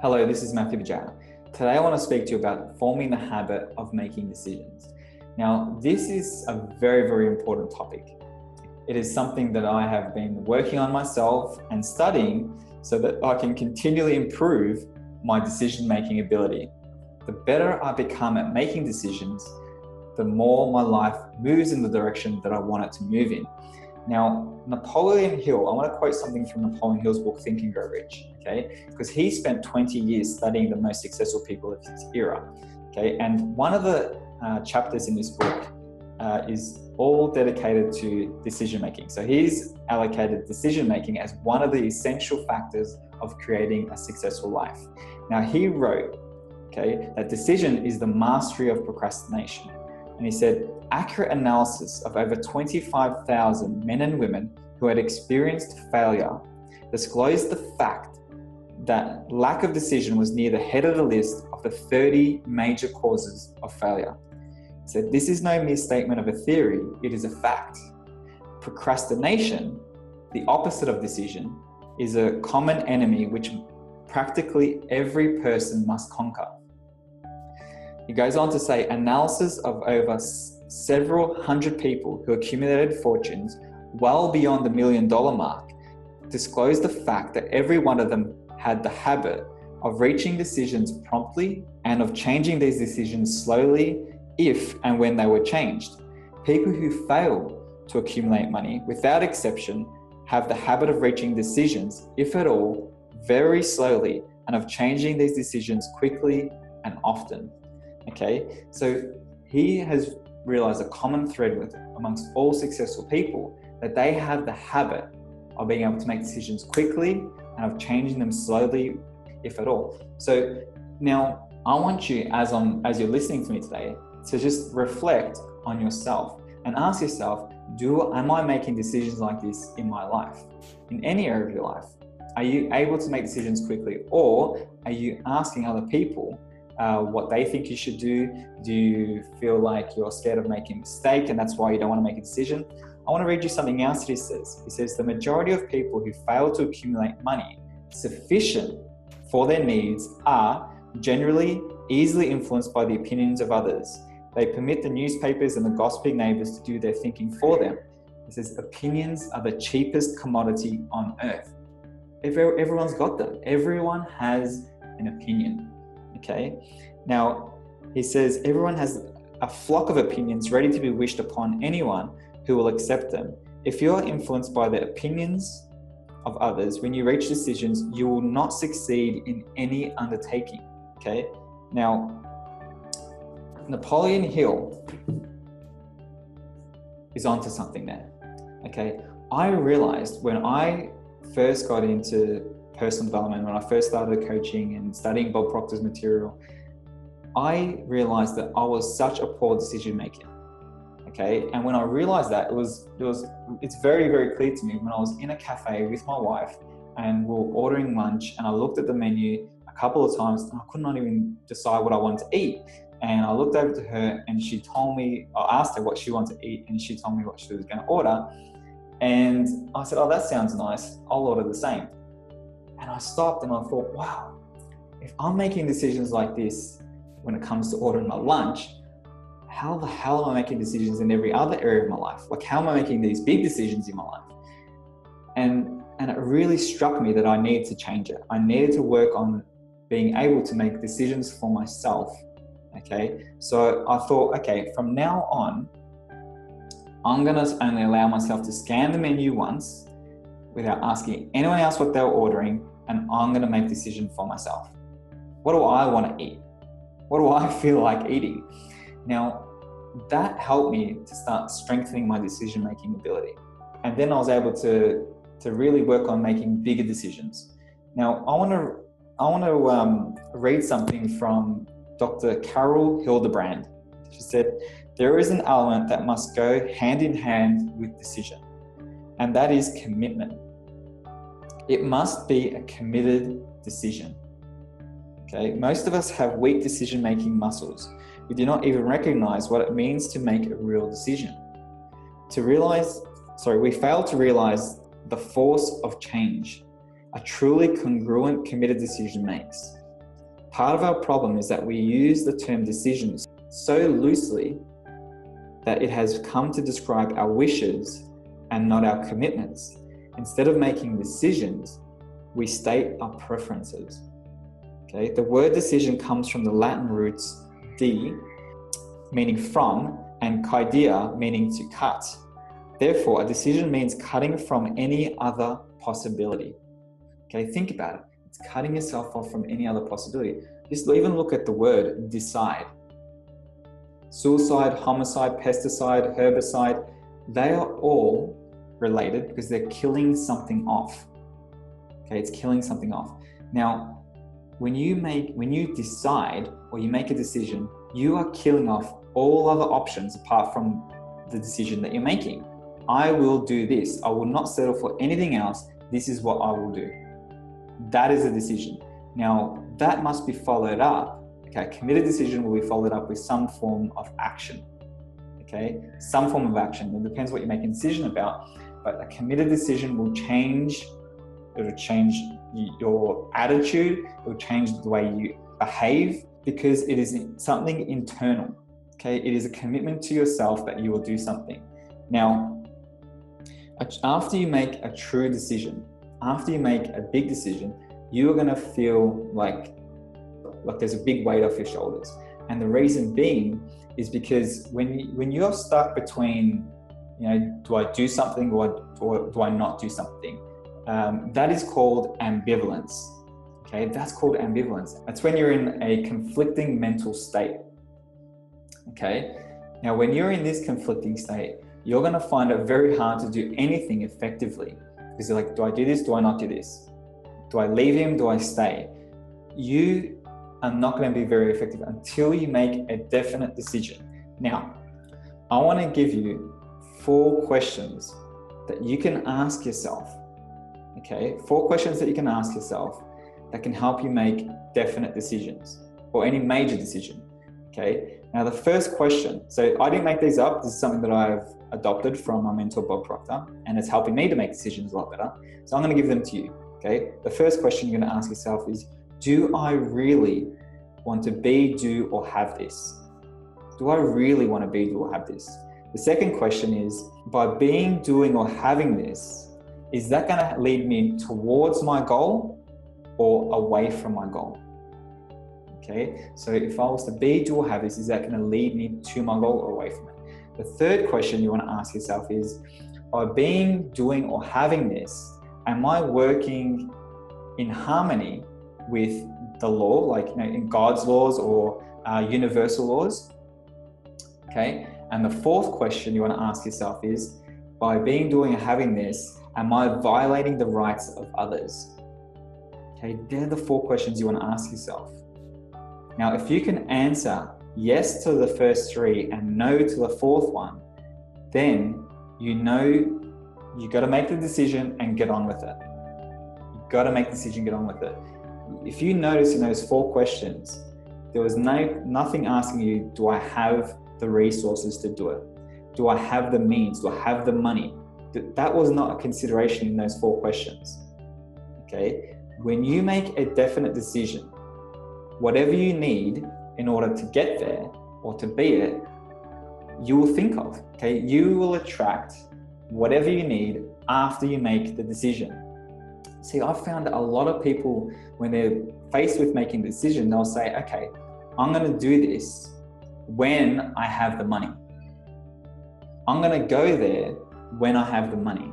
Hello, this is Matthew Bajau. Today I want to speak to you about forming the habit of making decisions. Now, this is a very, very important topic. It is something that I have been working on myself and studying so that I can continually improve my decision-making ability. The better I become at making decisions, the more my life moves in the direction that I want it to move in. Now, Napoleon Hill, I want to quote something from Napoleon Hill's book, Think and Grow Rich, okay? Because he spent 20 years studying the most successful people of his era, okay? And one of the chapters in this book is all dedicated to decision-making. So he's allocated decision-making as one of the essential factors of creating a successful life. Now, he wrote, okay, that decision is the mastery of procrastination. And he said, accurate analysis of over 25,000 men and women who had experienced failure disclosed the fact that lack of decision was near the head of the list of the 30 major causes of failure. He said, this is no mere statement of a theory, it is a fact. Procrastination, the opposite of decision, is a common enemy which practically every person must conquer. He goes on to say, analysis of over several hundred people who accumulated fortunes well beyond the $1 million mark disclosed the fact that every one of them had the habit of reaching decisions promptly and of changing these decisions slowly if and when they were changed. People who fail to accumulate money, without exception, have the habit of reaching decisions, if at all, very slowly, and of changing these decisions quickly and often. Okay, so he has realized a common thread amongst all successful people that they have the habit of being able to make decisions quickly and of changing them slowly, if at all. So now I want you, as you're listening to me today, to just reflect on yourself and ask yourself, am I making decisions like this in my life? In any area of your life? Are you able to make decisions quickly, or are you asking other people what they think you should do? Do you feel like you're scared of making a mistake and that's why you don't want to make a decision? I want to read you something else that he says. He says, the majority of people who fail to accumulate money sufficient for their needs are generally easily influenced by the opinions of others. They permit the newspapers and the gossiping neighbors to do their thinking for them. He says, opinions are the cheapest commodity on earth. Everyone's got them. Everyone has an opinion. Okay. Now, he says everyone has a flock of opinions ready to be wished upon anyone who will accept them. If you are influenced by the opinions of others, when you reach decisions, you will not succeed in any undertaking. Okay. Now, Napoleon Hill is onto something there. Okay. I realized when I first got into personal development, when I first started coaching and studying Bob Proctor's material, I realized that I was such a poor decision maker. Okay, and when I realized that, it's very, very clear to me when I was in a cafe with my wife and we were ordering lunch, and I looked at the menu a couple of times and I could not even decide what I wanted to eat. And I looked over to her and she told me, I asked her what she wanted to eat, and she told me what she was going to order. And I said, oh, that sounds nice, I'll order the same. And I stopped and I thought, wow, if I'm making decisions like this when it comes to ordering my lunch, how the hell am I making decisions in every other area of my life? Like, how am I making these big decisions in my life? And it really struck me that I needed to change it. I needed to work on being able to make decisions for myself. Okay, so I thought, okay, from now on, I'm gonna only allow myself to scan the menu once without asking anyone else what they were ordering, and I'm gonna make a decision for myself. What do I wanna eat? What do I feel like eating? Now, that helped me to start strengthening my decision-making ability. And then I was able to really work on making bigger decisions. Now, I wanna read something from Dr. Carol Hildebrand. She said, there is an element that must go hand in hand with decision, and that is commitment. It must be a committed decision. Okay, most of us have weak decision-making muscles. We do not even recognize what it means to make a real decision. We fail to realize the force of change a truly congruent, committed decision makes. Part of our problem is that we use the term decisions so loosely that it has come to describe our wishes and not our commitments. Instead of making decisions, we state our preferences. Okay, the word decision comes from the Latin roots de, meaning from, and kaidia, meaning to cut. Therefore, a decision means cutting from any other possibility. Okay, think about it. It's cutting yourself off from any other possibility. Just even look at the word decide. Suicide, homicide, pesticide, herbicide, they are all related because they're killing something off. Okay, it's killing something off. Now, when you decide or you make a decision, you are killing off all other options apart from the decision that you're making. I will do this. I will not settle for anything else. This is what I will do. That is a decision. Now, that must be followed up. Okay, a committed decision will be followed up with some form of action. Okay, some form of action. It depends what you're making a decision about, but a committed decision will change. It will change your attitude. It will change the way you behave because it is something internal. Okay, it is a commitment to yourself that you will do something. Now, after you make a true decision, after you make a big decision, you are going to feel like there's a big weight off your shoulders. And the reason being is because when you're stuck between, do I do something or do I not do something? That is called ambivalence. Okay, that's called ambivalence. That's when you're in a conflicting mental state. Okay, now when you're in this conflicting state, you're going to find it very hard to do anything effectively because you're like, do I do this? Do I not do this? Do I leave him? Do I stay? You are not going to be very effective until you make a definite decision. Now, I want to give you 4 questions that you can ask yourself. Okay, 4 questions that you can ask yourself that can help you make definite decisions or any major decision. Okay, now the first question, so I didn't make these up. This is something that I've adopted from my mentor, Bob Proctor, and it's helping me to make decisions a lot better. So I'm going to give them to you. Okay, the first question you're going to ask yourself is, do I really want to be, do, or have this? Do I really want to be, do, or have this? The second question is, by being, doing, or having this, is that going to lead me towards my goal or away from my goal? Okay, so if I was to be, do, or have this, is that going to lead me to my goal or away from it? The third question you want to ask yourself is, by being, doing, or having this, am I working in harmony with the law, like in God's laws or universal laws? Okay, and the fourth question you want to ask yourself is, by being, doing, or having this, am I violating the rights of others? Okay, they're the 4 questions you want to ask yourself. Now, if you can answer yes to the first 3 and no to the 4th one, then you got to make the decision and get on with it. You've got to make the decision, get on with it. If you notice in those 4 questions, there was nothing asking you, do I have the resources to do it? Do I have the means? Do I have the money? That was not a consideration in those 4 questions. Okay, when you make a definite decision, whatever you need in order to get there or to be it, you will think of. Okay, you will attract whatever you need after you make the decision. See, I've found that a lot of people, when they're faced with making a decision, they'll say, okay, I'm going to do this when I have the money. I'm going to go there when I have the money.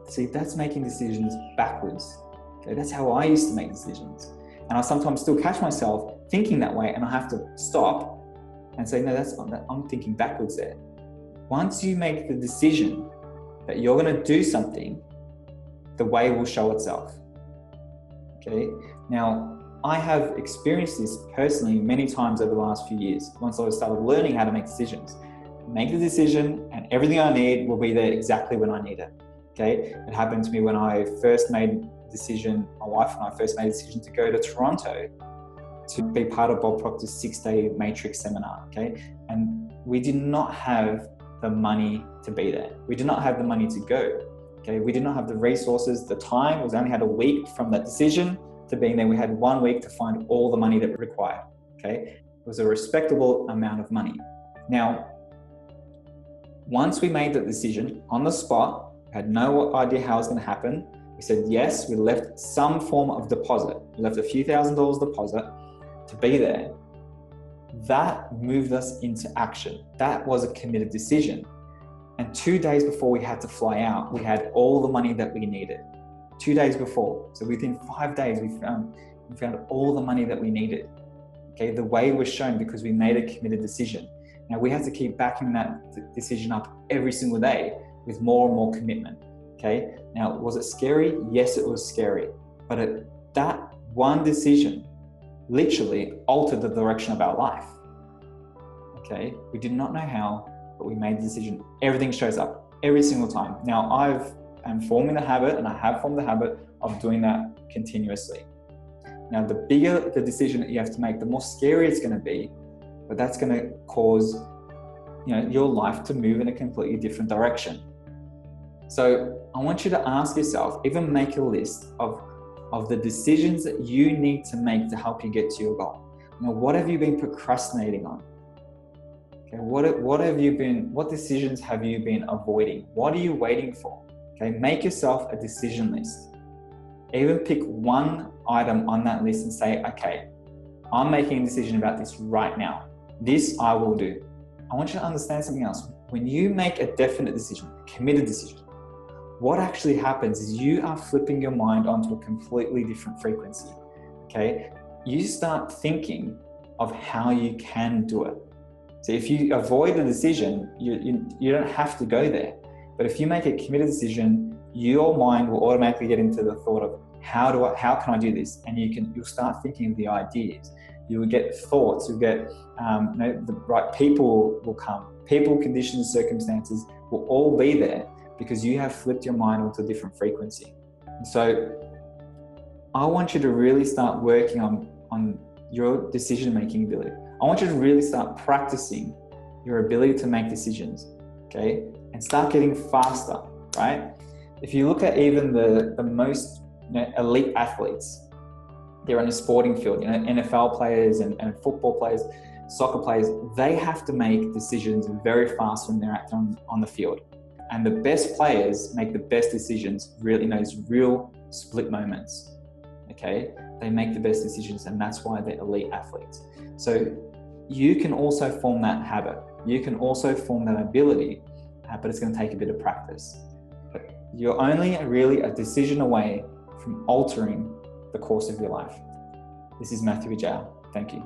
See, that's making decisions backwards. Okay, that's how I used to make decisions. And I sometimes still catch myself thinking that way, and I have to stop and say, no, I'm thinking backwards there. Once you make the decision that you're going to do something, the way will show itself. Okay. Now, I have experienced this personally many times over the last few years. Once I started learning how to make decisions, make the decision and everything I need will be there exactly when I need it. Okay. It happened to me when I first made the decision, my wife and I first made a decision to go to Toronto to be part of Bob Proctor's 6-day Matrix seminar. Okay. And we did not have the money to be there. We did not have the money to go. Okay, we did not have the resources, the time. We only had a week from that decision to being there, we had 1 week to find all the money that we required. Okay, it was a respectable amount of money. Now, once we made the decision on the spot, we had no idea how it was going to happen. We said yes, we left some form of deposit. We left a few $1,000s deposit to be there. That moved us into action. That was a committed decision. And 2 days before we had to fly out, we had all the money that we needed. 2 days before. So within 5 days, we found all the money that we needed. Okay, the way was shown because we made a committed decision. Now we have to keep backing that decision up every single day with more and more commitment. Okay, now was it scary? Yes, it was scary. But that one decision literally altered the direction of our life. Okay, we did not know how, but we made the decision. Everything shows up every single time. Now I'm forming the habit, and I have formed the habit of doing that continuously. Now, the bigger the decision that you have to make, the more scary it's going to be, but that's going to cause, your life to move in a completely different direction. So I want you to ask yourself, even make a list of the decisions that you need to make to help you get to your goal. What have you been procrastinating on? Okay, what decisions have you been avoiding? What are you waiting for? Okay, make yourself a decision list. Even pick one item on that list and say, okay, I'm making a decision about this right now. This I will do. I want you to understand something else. When you make a definite decision, a committed decision, what actually happens is you are flipping your mind onto a completely different frequency. Okay, you start thinking of how you can do it. So if you avoid the decision, you don't have to go there. But if you make a committed decision, your mind will automatically get into the thought of how can I do this? And you'll start thinking of the ideas. You will get thoughts. You'll get the right people will come. People, conditions, circumstances will all be there because you have flipped your mind onto a different frequency. So I want you to really start working on your decision-making ability. I want you to really start practicing your ability to make decisions, okay? And start getting faster, right? If you look at even the most elite athletes, they're on a sporting field, NFL players and football players, soccer players, they have to make decisions very fast when they're on the field. And the best players make the best decisions really in those real split moments, okay? They make the best decisions, and that's why they're elite athletes. So you can also form that habit. You can also form that ability, but it's going to take a bit of practice. But you're only really a decision away from altering the course of your life. This is Matthew Wijaya. Thank you.